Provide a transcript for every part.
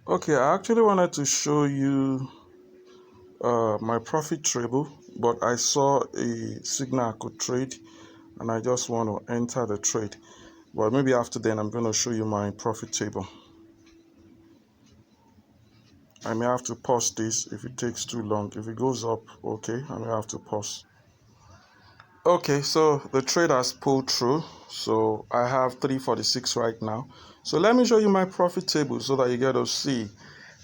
Okay, I actually wanted to show you my profit table, but I saw a signal I could trade and I just want to enter the trade. But maybe after then I'm going to show you my profit table. I may have to pause this if it takes too long. If it goes up, okay, I may have to pause. Okay, so the trade has pulled through. So I have 346 right now. So let me show you my profit table so that you get to see.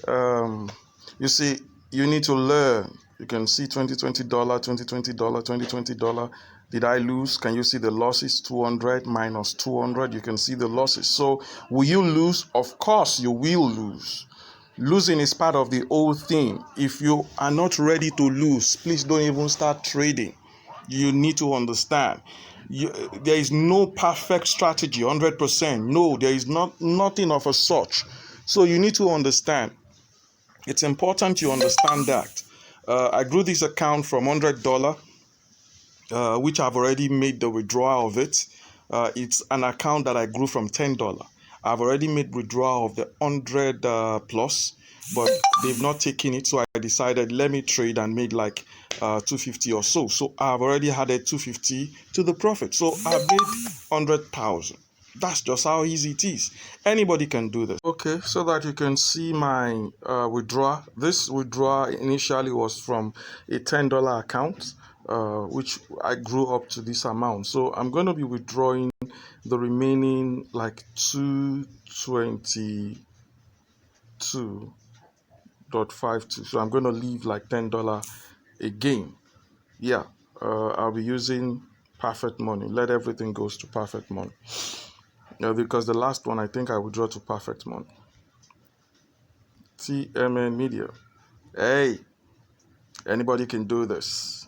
You see, you need to learn. You can see $20, $20, $20. Did I lose? Can you see the losses? 200 minus 200. You can see the losses. So will you lose? Of course you will lose. Losing is part of the whole thing. If you are not ready to lose, please don't even start trading. You need to understand. There is no perfect strategy, 100%. No, there is nothing of a such. So you need to understand. It's important you understand that. I grew this account from $100, which I've already made the withdrawal of it. It's an account that I grew from $10. I've already made withdrawal of the 100 plus, but they've not taken it. So I decided, let me trade and made like 250 or so. So I've already added 250 to the profit. So I made 100,000. That's just how easy it is. Anybody can do this. Okay, so that you can see my withdrawal. This withdrawal initially was from a $10 account, which I grew up to this amount. So I'm going to be withdrawing the remaining like 222.52. So I'm going to leave like $10 again. Yeah, I'll be using perfect money. Let everything goes to perfect money. Because the last one I think I withdraw to perfect money. TMNmedia. Hey, anybody can do this.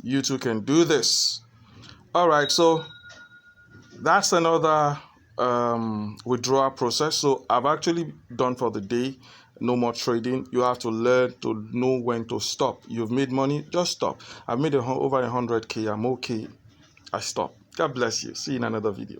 You too can do this. All right, so that's another withdrawal process. So I've actually done for the day. No more trading. You have to learn to know when to stop. You've made money, just stop. I've made over 100k. I'm okay. I stop. God bless you. See you in another video.